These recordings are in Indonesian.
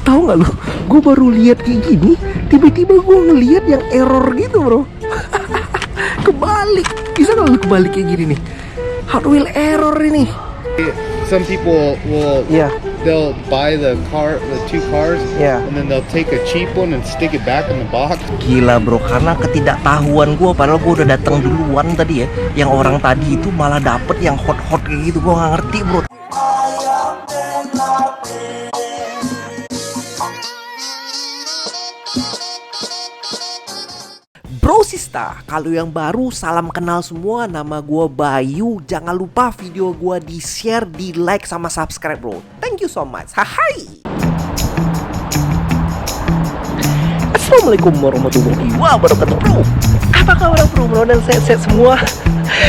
Tahu nggak lu? Gue baru lihat kayak gini, tiba-tiba gue ngelihat yang error gitu bro. Kebalik, bisa nggak lu kebalik kayak gini nih? Hot Wheel error ini. Some people will Yeah. they'll buy the two cars, Yeah. and then they'll take a cheap one and stick it back in the box. Gila bro, karena ketidaktahuan gue, padahal gue udah datang duluan tadi ya. Yang orang tadi itu malah dapet yang hot kayak gitu, gue nggak ngerti bro. Bro Sista, kalau yang baru salam kenal semua, nama gue Bayu. Jangan lupa video gue di share, di like sama subscribe bro. Thank you so much. Hai. Assalamualaikum warahmatullahi wabarakatuh bro. Apa kabar bro dan sehat-sehat semua.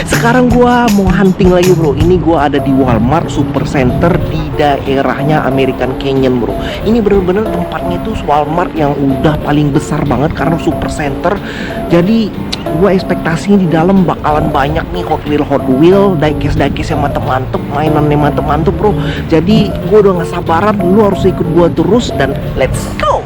Sekarang gua mau hunting lagi bro. Ini gua ada di Walmart Super Center di daerahnya American Canyon bro. Ini bener-bener tempatnya itu Walmart yang udah paling besar banget karena Super Center. Jadi gua ekspektasinya di dalam bakalan banyak nih Hot Wheel, diecast yang mantep-mantep, mainannya mantep-mantep bro. Jadi gua udah gak sabaran, lu harus ikut gua terus dan let's go.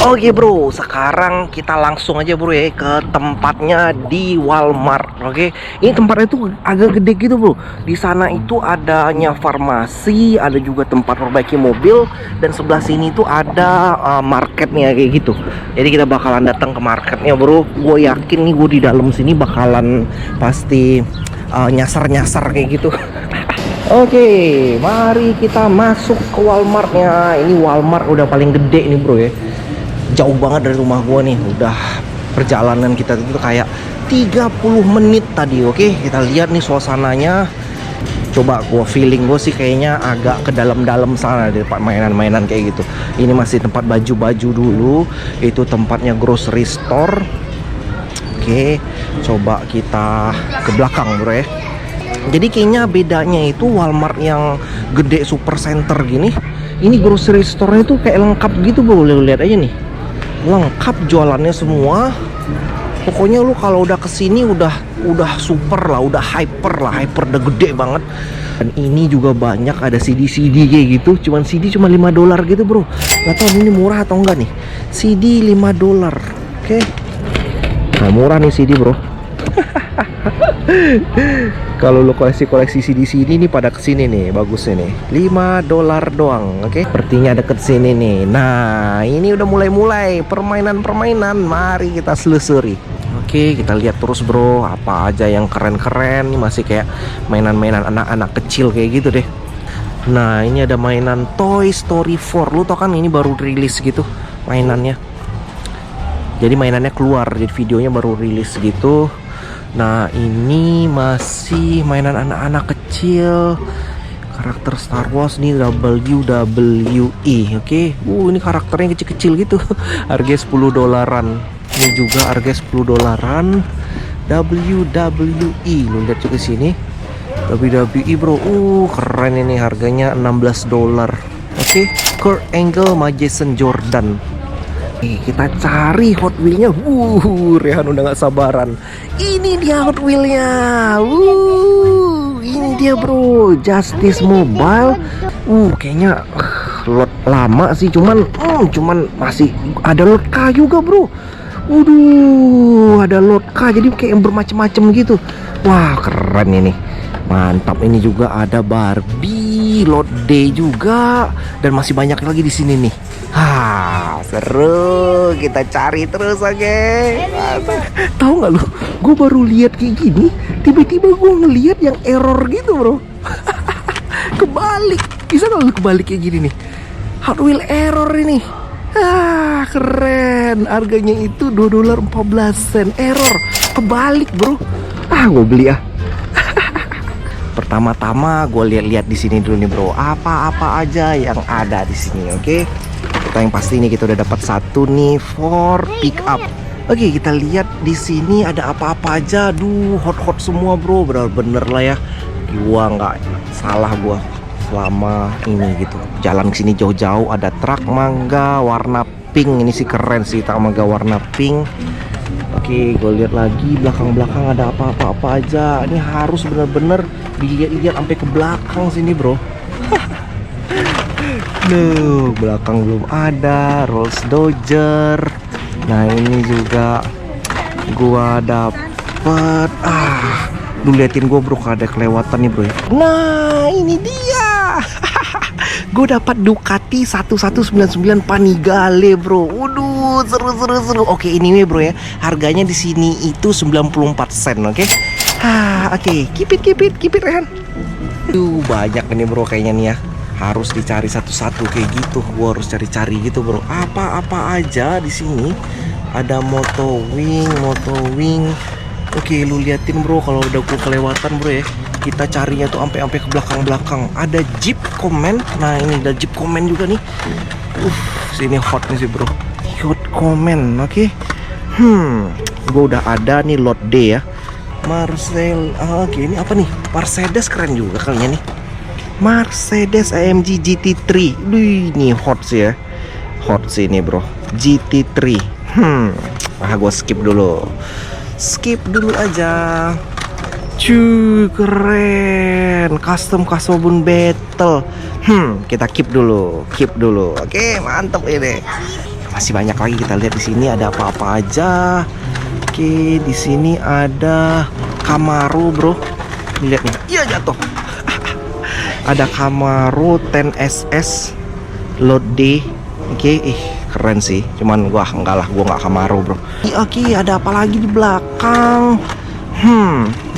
Oke bro, sekarang kita langsung aja bro ya ke tempatnya di Walmart. Oke, ini tempatnya itu agak gede gitu bro. Di sana itu adanya farmasi, ada juga tempat perbaiki mobil, dan sebelah sini tuh ada marketnya kayak gitu. Jadi kita bakalan datang ke marketnya bro. Gue yakin nih gue di dalam sini bakalan pasti nyasar kayak gitu. Oke, mari kita masuk ke Walmartnya. Ini Walmart udah paling gede nih bro ya. Jauh banget dari rumah gua nih. Udah perjalanan kita itu kayak 30 menit tadi. Oke, kita lihat nih suasananya. Coba gua feeling gua sih kayaknya agak ke dalam-dalam sana di tempat mainan-mainan kayak gitu. Ini masih tempat baju-baju dulu. Itu tempatnya grocery store. Oke, coba kita ke belakang bro ya. Jadi kayaknya bedanya itu Walmart yang gede Super Center gini, ini grocery store-nya tuh kayak lengkap gitu bro. Lihat aja nih, lengkap jualannya semua. Pokoknya lu kalau udah kesini udah super lah, udah hyper udah gede banget. Dan ini juga banyak ada CD kayak gitu. Cuman CD cuma $5 gitu bro. Gak tau ini murah atau enggak nih. CD $5. Oke. Nah murah nih CD bro. Kalau lo koleksi CD ini pada kesini nih, bagusnya nih $5 doang. Oke, sepertinya deket sini nih. Nah ini udah mulai permainan. Mari kita selusuri. Oke, kita lihat terus bro, apa aja yang keren-keren. Ini masih kayak mainan-mainan anak-anak kecil kayak gitu deh. Nah ini ada mainan Toy Story 4. Lu tau kan ini baru rilis gitu mainannya. Jadi mainannya keluar, jadi videonya baru rilis gitu. Nah ini masih mainan anak-anak kecil, karakter Star Wars nih, WWE. Oke. Ini karakternya kecil-kecil gitu. Harga $10. Ini juga harga $10. WWE. Lu lihat juga sini WWE bro. Keren ini, harganya $16. Oke. Kurt Angle sama Jason Jordan. Kita cari Hot Wheel-nya. Rehan udah gak sabaran. Ini dia Hot Wheel-nya. Ini dia bro, Justice Mobile. Kayaknya lot lama sih, cuman masih ada lot K juga bro. Ada lot K, jadi kayak bermacam-macam gitu. Wah keren ini, mantap. Ini juga ada Barbie, lot D juga, dan masih banyak lagi di sini nih. Seru, kita cari terus oke. Tahu nggak lu? Gue baru lihat kayak gini, tiba-tiba gue ngelihat yang error gitu bro. Kebalik, bisa nggak lu kebalik kayak gini nih? Hot Wheel error ini. Keren. Harganya itu $2.14. Error, kebalik bro. Gue beli ah. Pertama-tama gue lihat-lihat di sini dulu nih bro. Apa-apa aja yang ada di sini, oke? Kita yang pasti ini kita udah dapat satu nih Ford pickup. Oke, kita lihat di sini ada apa-apa aja. Hot semua bro, bener-bener lah ya. Gua nggak salah gua selama ini gitu. Jalan ke sini jauh-jauh ada truk mangga warna pink. Ini sih keren sih, truk mangga warna pink. Oke, gue lihat lagi belakang-belakang ada apa-apa aja. Ini harus bener-bener dilihat-lihat sampai ke belakang sini, bro. Loh, belakang belum ada Rolls Dodger. Nah, ini juga gua dapet. Lu liatin gua, bro, ada kelewatan nih, bro. Nah, ini dia. Gue dapat Ducati 1199 Panigale, bro. Waduh, seru. Oke, ini nih, bro ya. Harganya di sini itu 94 sen, oke? Oke, keep it, Rehan. Banyak ini, bro, kayaknya nih ya. Harus dicari satu-satu kayak gitu. Gua harus cari-cari gitu, bro. Apa-apa aja di sini. Ada moto wing. Oke, lu liatin, bro, kalau udah gua kelewatan, bro ya. Kita carinya tuh sampai ke belakang. Ada Jeep Comment. Nah, ini ada Jeep Comment juga nih. Sini hot nih sih, bro. Hot Comment, oke. Gua udah ada nih lot D ya. Marcel. Oke, ini apa nih? Mercedes keren juga kalinya nih. Mercedes AMG GT3. Ini hot sih ya. Hot sih ini, bro. GT3. Gua skip dulu aja. Cuy, keren. Custom battle. Kita keep dulu. Oke, mantap ini. Masih banyak lagi, kita lihat di sini ada apa-apa aja. Oke, di sini ada Camaro, bro. Lihat nih. Iya, jatuh. Ada Camaro 10SS lot D. Oke, keren sih. Cuman gua nggak Camaro, bro. Oke, ada apa lagi di belakang?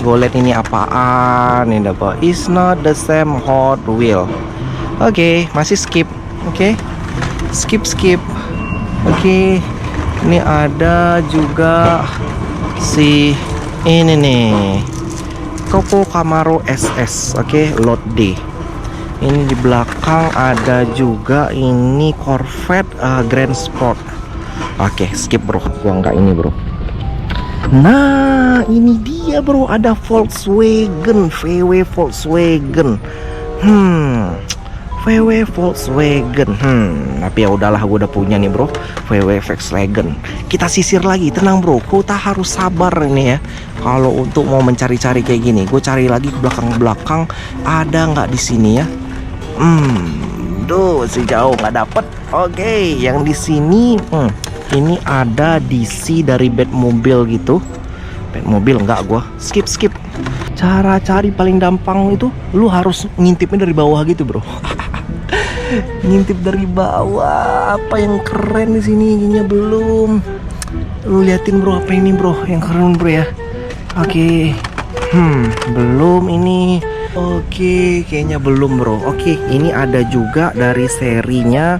Gue lihat ini apaan? Ini apa? It's not the same Hot Wheel. Oke, masih skip. Oke, skip. Oke, ini ada juga si ini nih, Coco Camaro SS. Oke, lot D. Ini di belakang ada juga ini Corvette Grand Sport. Oke, skip, bro. Gua nggak ini, bro. Nah, ini dia, bro. Ada Volkswagen, VW Volkswagen. VW Volkswagen. Tapi ya udahlah, gue udah punya nih, bro. VW Volkswagen. Kita sisir lagi, tenang, bro. Kita harus sabar ini ya. Kalau untuk mau mencari-cari kayak gini, gue cari lagi ke belakang-belakang. Ada nggak di sini ya? Si jauh nggak dapet. Oke, yang di sini, ini ada DC dari Batmobile gitu. Batmobile enggak, gua skip. Cara cari paling gampang itu lu harus ngintipnya dari bawah gitu, bro. Ngintip dari bawah. Apa yang keren di sini? Ininya belum. Lu liatin, bro, apa ini, bro? Yang keren, bro ya. Oke. Belum ini. Oke, kayaknya belum, bro. Oke, ini ada juga dari serinya,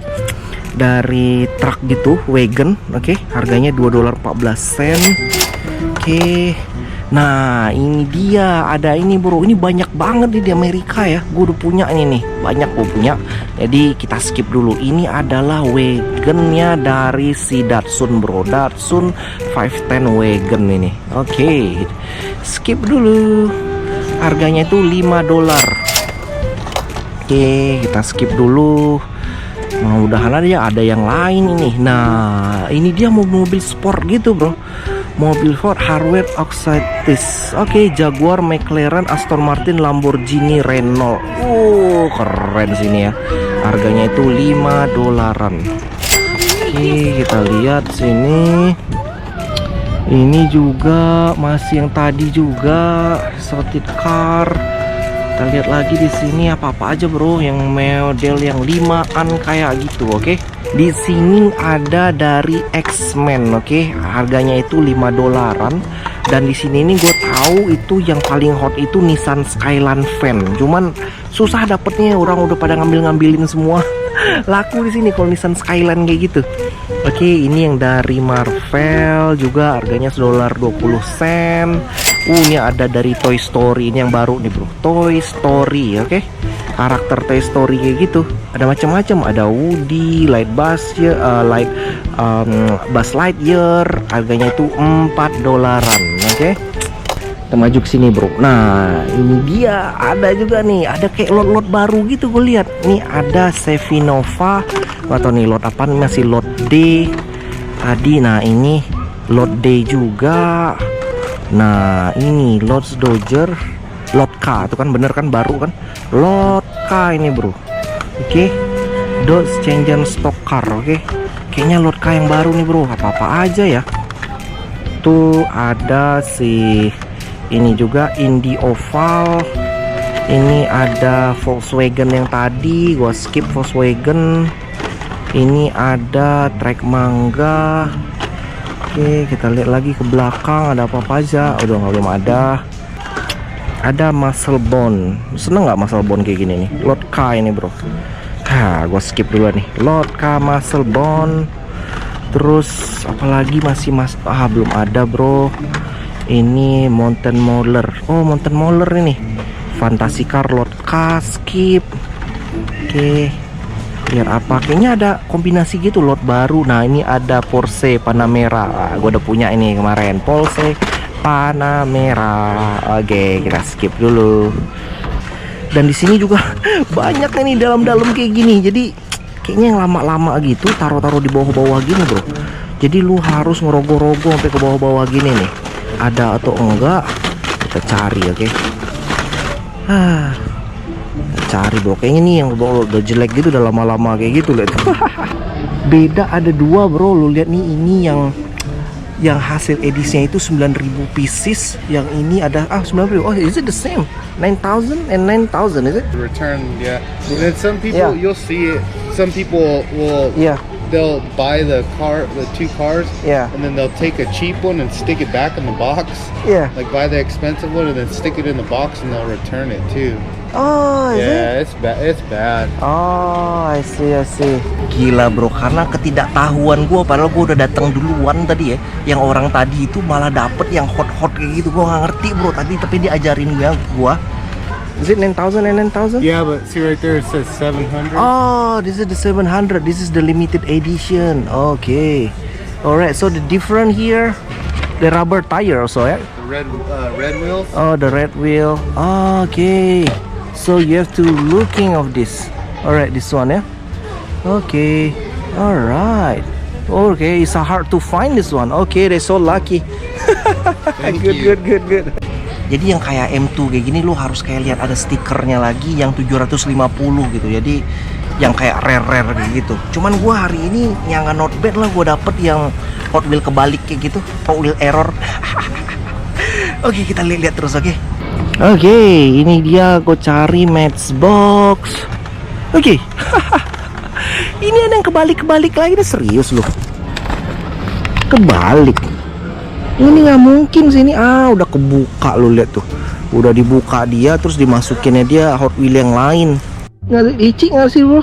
dari truk gitu, wagon. Oke, harganya $2.14. Oke. Nah, ini dia, ada ini, bro. Ini banyak banget nih di Amerika ya. Gue udah punya ini nih, banyak gue punya. Jadi kita skip dulu. Ini adalah wagonnya dari si Datsun, bro. Datsun 510 wagon ini. Oke, skip dulu. Harganya itu $5. Oke, kita skip dulu. Mudah-mudahan ada yang lain ini. Nah, ini dia mobil sport gitu, bro. Mobil Ford, Harrier, Oxytis. Oke, Jaguar, McLaren, Aston Martin, Lamborghini, Renault. Keren sini ya. Harganya itu $5. Oke, kita lihat sini. Ini juga masih yang tadi juga, sorted car. Kita lihat lagi di sini apa-apa aja, bro, yang model yang 5an kayak gitu. Oke. Di sini ada dari X-Men, oke. Harganya itu $5. Dan di sini nih gue tahu itu yang paling hot itu Nissan Skyline Van. Cuman susah dapetnya, orang udah pada ngambilin semua. Laku di sini kalau Nissan Skyline kayak gitu. Oke, ini yang dari Marvel juga harganya $1.20. Ini ada dari Toy Story, ini yang baru nih, bro. Toy Story, oke. Karakter Toy Story kayak gitu. Ada macam-macam, ada Woody, Buzz Lightyear, harganya itu $4, oke. Kita maju ke sini bro. Nah ini dia, ada juga nih, ada kayak lot-lot baru gitu gue lihat. Nih ada Chevy Nova, atau nih lot apa, masih lot D tadi. Nah ini lot D juga. Nah ini lot Dodger, lot K itu kan bener kan, baru kan, lot K ini bro. Oke, Dodge Challenger Stock Car. Oke, kayaknya lot K yang baru nih bro. Apa-apa aja ya. Tuh ada si ini juga Indy Oval. Ini ada Volkswagen yang tadi gua skip Volkswagen. Ini ada Trek Mangga. Oke, kita lihat lagi ke belakang ada apa aja. Udah belum ada. Ada Muscle Bone. Seneng nggak Muscle Bone kayak gini nih? Lot K ini bro. Gua skip dulu nih. Lot K Muscle Bone. Terus apalagi masih belum ada bro. Ini Mountain Mauler. Oh Mountain Mauler ini Fantasy Car lot K, skip. Oke, lihat apa, kayaknya ada kombinasi gitu lot baru. Nah ini ada Porsche Panamera. Gue udah punya ini kemarin, Porsche Panamera. Oke, kita skip dulu. Dan di sini juga banyak nih dalam-dalam kayak gini. Jadi kayaknya yang lama-lama gitu taruh-taruh di bawah-bawah gini bro. Jadi lu harus ngerogoh-rogoh sampai ke bawah-bawah gini nih. Ada atau enggak kita cari. Oke. Cari bro, kayaknya nih yang udah jelek gitu, udah lama-lama kayak gitu lihat. Beda ada dua bro, lu lihat nih, ini yang hasil edisinya itu 9.000 pieces, yang ini ada 9.000. Oh, is it the same? 9,000 and 9,000 is it? Return, yeah. And then some people, Yeah. you'll see it. Some people will, Yeah. they'll buy the two cars, Yeah. and then they'll take a cheap one and stick it back in the box. Yeah. Like buy the expensive one and then stick it in the box, and they'll return it too. Oh, is it? Yeah, it's bad. It's bad. Oh, I see. Gila bro, karena ketidaktahuan gue, padahal gue udah datang duluan tadi ya. Yang orang tadi itu malah dapet yang hot kayak gitu. Gue nggak ngerti bro tadi, tapi dia ajarin gue. Is it 9,000 and 9,000? Yeah, but see right there it says 700. Oh, this is the 700. This is the limited edition. Okay. Alright, so the different here, the rubber tire also, yeah? The red wheels. Oh, the red wheel. Okay. So you have to looking of this. Alright, this one, yeah? Okay. Alright. Okay, it's hard to find this one. Okay, they're so lucky. Thank good, you. good. Jadi yang kayak M2 kayak gini lu harus kayak lihat ada stikernya lagi yang 750 gitu. Jadi yang kayak rare kayak gitu. Cuman gua hari ini yang nggak not bad lah, gua dapet yang Hot Wheel kebalik kayak gitu, Hot Wheel error. Oke, kita lihat terus, oke. Oke, ini dia gue cari Matchbox. Oke. Ini ada yang kebalik lagi nih, serius loh. Kebalik. Ini nggak mungkin sini. Udah kebuka, lu lihat tuh. Udah dibuka dia, terus dimasukinnya dia Hot Wheel yang lain. Nggak licik nggak sih bro?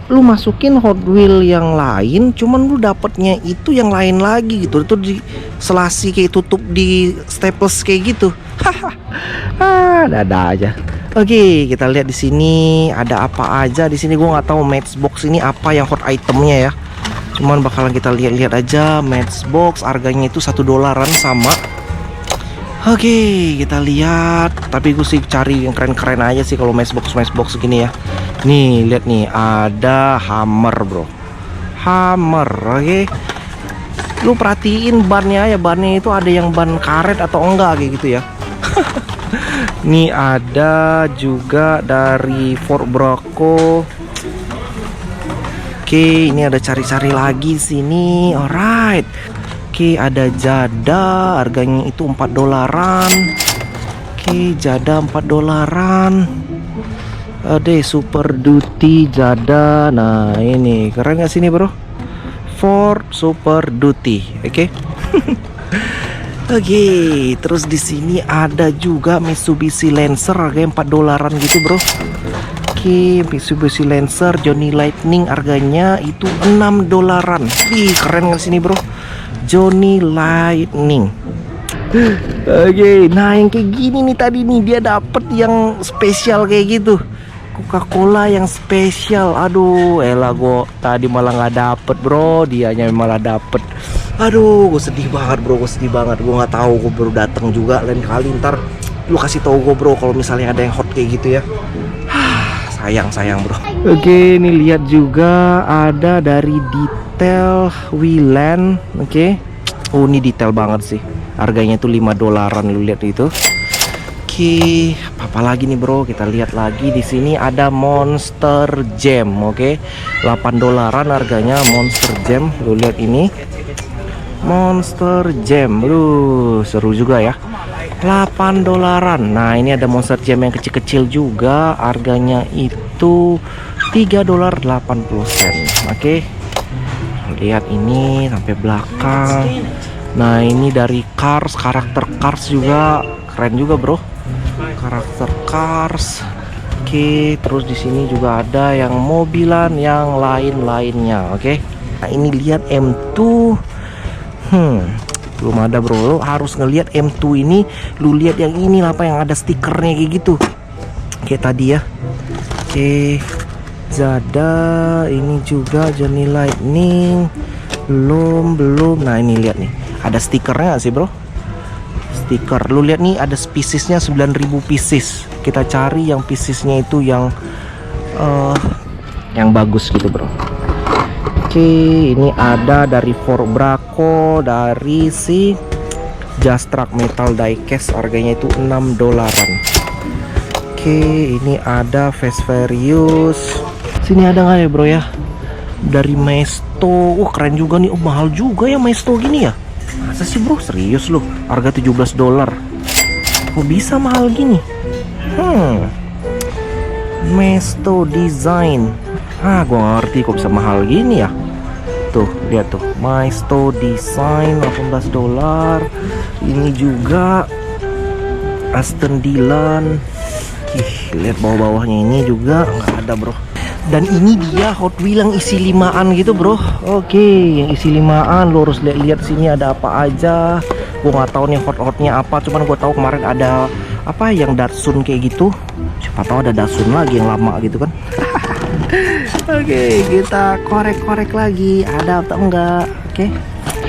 Lu masukin Hot Wheel yang lain, cuman lu dapetnya itu yang lain lagi gitu. Itu di selasi kayak tutup di staples kayak gitu. Ada aja. Oke, kita lihat di sini ada apa aja. Di sini gua nggak tahu Matchbox ini apa yang hot itemnya ya. Cuman bakalan kita lihat-lihat aja. Matchbox harganya itu $1 sama. Oke, kita lihat. Tapi gue sih cari yang keren-keren aja sih kalau Matchbox gini ya. Nih, lihat nih, ada Hammer, bro. Hammer, oke. Lu perhatiin bannya ya, bannya itu ada yang ban karet atau enggak kayak gitu ya. Nih ada juga dari Ford Bronco. Oke, ini ada cari-cari lagi sini. Alright. Oke, ada Jada, harganya itu $4. Oke, Jada $4. Ada Super Duty Jada. Nah, ini keren gak sini, bro? Ford Super Duty, oke. Oke, terus di sini ada juga Mitsubishi Lancer, harganya $4 gitu, bro. Oke, Mitsubishi Lancer Johnny Lightning, harganya itu $6. Ih, keren gak sini, bro? Johnny Lightning. Oke, nah yang kayak gini nih tadi nih, dia dapet yang spesial kayak gitu, Coca-Cola yang spesial. Aduh, elah gue tadi malah nggak dapet, bro. Dianya malah dapet. Aduh, gue sedih banget, bro. Gue sedih banget. Gue nggak tahu, gue baru datang juga. Lain kali ntar lu kasih tau gue bro kalau misalnya ada yang hot kayak gitu ya. Sayang bro. Oke, ini lihat juga ada dari detail Wieland. Oke. Oh, ini detail banget sih. Harganya tuh $5 lu lihat itu. Oke, apa lagi nih bro? Kita lihat lagi di sini ada Monster Jam, oke. $8 harganya Monster Jam. Lu lihat ini. Monster Jam. Seru juga ya. $8. Nah, ini ada Monster Jam yang kecil-kecil juga. Harganya itu $3.80. Oke. Lihat ini sampai belakang. Nah, ini dari Cars, karakter Cars juga keren juga, bro. Karakter Cars. Oke, terus di sini juga ada yang mobilan yang lain-lainnya, oke. Nah, ini lihat M2. Belum ada, bro. Lo harus ngelihat M2 ini. Lu lihat yang ini apa yang ada stikernya kayak gitu. Kayak tadi ya. Oke. Zada, ini juga Johnny Lightning. Belum. Nah, ini lihat nih. Ada stikernya gak sih, bro? Stiker. Lu lihat nih ada piecesnya 9.000 pieces. Kita cari yang piecesnya itu yang bagus gitu, bro. Oke, ini ada dari Ford Braco, dari si Just Truck Metal Diecast, harganya itu $6. Oke, ini ada Fast Furious. Sini ada nggak ya bro ya? Dari Maesto. Keren juga nih. Mahal juga ya Maesto gini ya. Masa sih bro? Serius loh. Harga $17. Kok bisa mahal gini? Maesto Design. Gua ngerti kok bisa mahal gini ya. Tuh, lihat tuh. Maesto Design $18. Ini juga Aston Dillon. Lihat bawah-bawahnya ini juga nggak ada bro. Dan ini dia Hot Wheels yang isi 5an gitu bro. Oke, yang isi 5an lo harus lihat sini ada apa aja. Gue nggak tahu nih hot-hotnya apa, cuman gue tahu kemarin ada apa yang Datsun kayak gitu. Siapa tahu ada Datsun lagi yang lama gitu kan. Oke, kita korek-korek lagi ada atau enggak. Oke.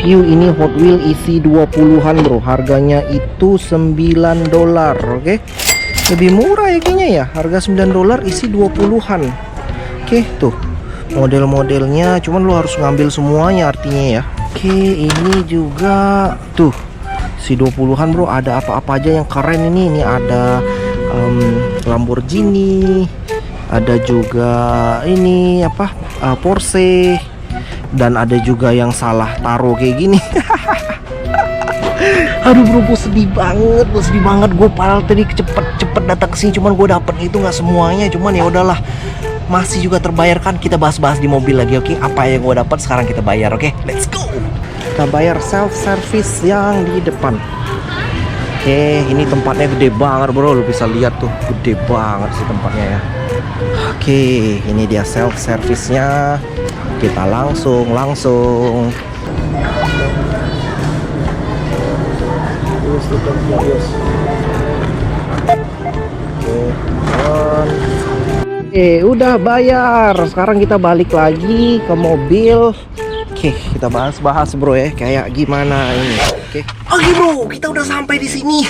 View ini Hot Wheels isi 20-an bro. Harganya itu $9. Oke. Lebih murah ya kayaknya ya. Harga $9 isi 20-an. Oke, tuh model-modelnya, cuman lo harus ngambil semuanya artinya ya. Oke, ini juga tuh si 20-an bro, ada apa-apa aja yang keren ini. Ini ada Lamborghini, ada juga ini apa Porsche, dan ada juga yang salah taruh kayak gini. Aduh bro, gue sedih banget. Gue padahal tadi cepet datang kesini, cuman gue dapet itu nggak semuanya. Cuman ya udahlah, masih juga terbayarkan. Kita bahas-bahas di mobil lagi, oke? Apa yang gue dapat sekarang kita bayar, oke? Let's go. Kita bayar self service yang di depan. Oke, ini tempatnya gede banget bro. Lu bisa lihat tuh, gede banget sih tempatnya ya. Oke, ini dia self service-nya. Kita langsung. Udah bayar. Sekarang kita balik lagi ke mobil. Oke, kita bahas bro ya, kayak gimana ini. Oke bro, kita udah sampai di sini.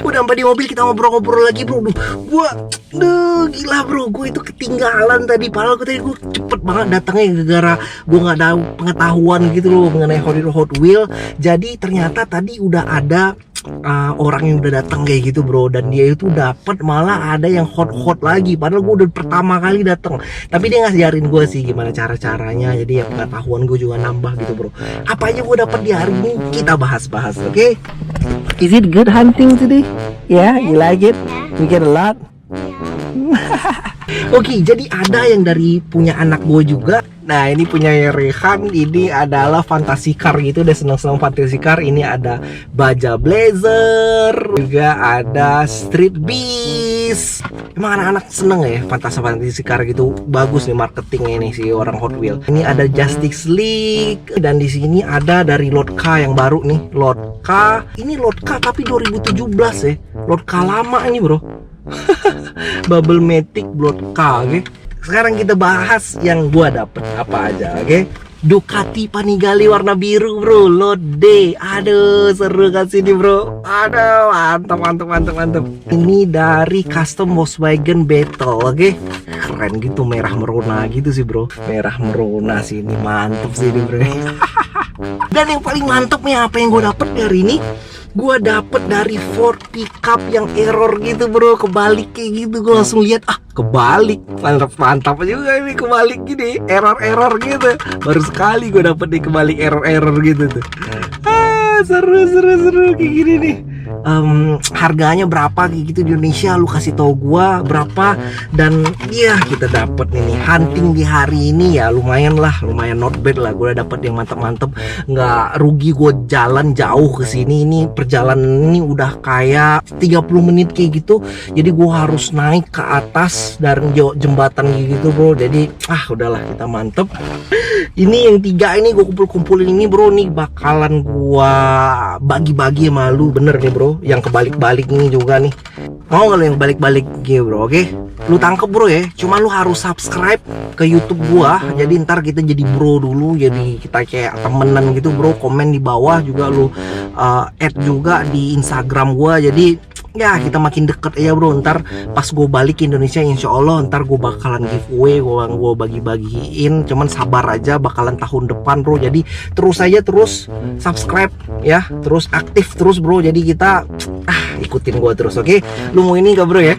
Udah sampai di mobil, kita ngobrol-ngobrol lagi bro. Gila bro, gue itu ketinggalan tadi. Padahal gue cepet banget datangnya gara-gara gue nggak ada pengetahuan gitu loh mengenai Hot Wheels. Jadi ternyata tadi udah ada orang yang udah datang kayak gitu bro, dan dia itu dapat malah ada yang hot lagi. Padahal gue udah pertama kali datang, tapi dia ngajarin gue sih gimana cara-caranya. Jadi ya pengetahuan gue juga nambah gitu bro. Apa aja gue dapat di hari ini kita bahas-bahas, oke? Is it good hunting today? Yeah, you like it? You get a lot? Oke, jadi ada yang dari punya anak gue juga. Nah, ini punya Rehan. Ini adalah fantasy car gitu. Udah seneng-seneng fantasy car. Ini ada Baja Blazer, juga ada Street Beast. Emang anak-anak seneng ya fantasy car gitu. Bagus nih marketingnya nih si orang Hot Wheels. Ini ada Justice League, dan di sini ada dari Lotka yang baru nih. Lotka. Ini Lotka tapi 2017 ya. Lotka lama ini bro. Bubble Matic Lotka, oke? Sekarang kita bahas yang gua dapet apa aja, oke? Ducati Panigale warna biru bro, lode. Aduh seru kan sini bro. Aduh mantap. Ini dari custom Volkswagen Beetle, oke? Keren gitu, merah merona gitu sih bro. Merah merona sini, mantap sih ini bro. Dan yang paling mantap nih apa yang gue dapet hari ini, gue dapet dari Ford pickup yang error gitu bro, kebalik kayak gitu. Gue langsung lihat, kebalik, mantap juga ini, kebalik gini, error gitu. Baru sekali gue dapet nih kebalik error gitu tuh. Seru kayak gini nih. Harganya berapa kayak gitu di Indonesia, lu kasih tahu gua berapa. Dan iya kita dapat ini hunting di hari ini ya, lumayan not bad lah. Gua udah dapat yang mantap, nggak rugi gua jalan jauh ke sini. Ini perjalanan ini udah kayak 30 menit kayak gitu, jadi gua harus naik ke atas dari jembatan gitu bro. Jadi udahlah kita mantep. Ini yang 3 ini gua kumpulin ini bro, nih bakalan gua bagi-bagi sama lu, bener nih bro. Yang kebalik-balik ini juga nih, mau gak lu yang balik-balik gitu bro, oke? Lu tangkep bro ya, cuma lu harus subscribe ke YouTube gua. Jadi ntar kita jadi bro dulu, jadi kita kayak temenan gitu bro. Komen di bawah juga lu, add juga di Instagram gua. Jadi ya kita makin deket ya bro. Ntar pas gue balik ke Indonesia, insya Allah ntar gue bakalan giveaway, gue bagi-bagiin. Cuman sabar aja, bakalan tahun depan bro. Jadi terus subscribe ya, terus aktif terus bro. Jadi kita ikutin gue terus, oke? Lu mau ini gak bro ya?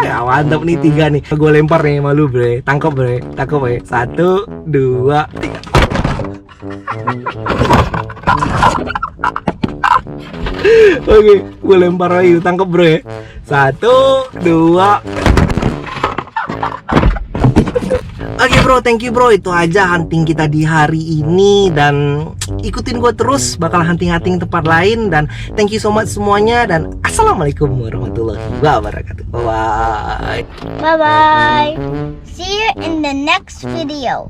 Ya mantap nih 3 nih, gue lempar nih sama lu bro. Tangkap bro, tangkap ya. 1, 2, 3. Oke, gue lempar lagi, tangkap bro ya. 1, 2. Oke bro, thank you bro. Itu aja hunting kita di hari ini. Dan ikutin gue terus, bakal hunting-hunting tempat lain. Dan thank you so much semuanya. Dan assalamualaikum warahmatullahi wabarakatuh. Bye Bye. See you in the next video.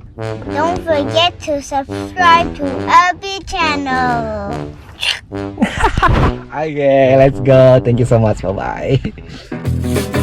Don't forget to subscribe to Abby channel. Okay, let's go. Thank you so much. Bye bye.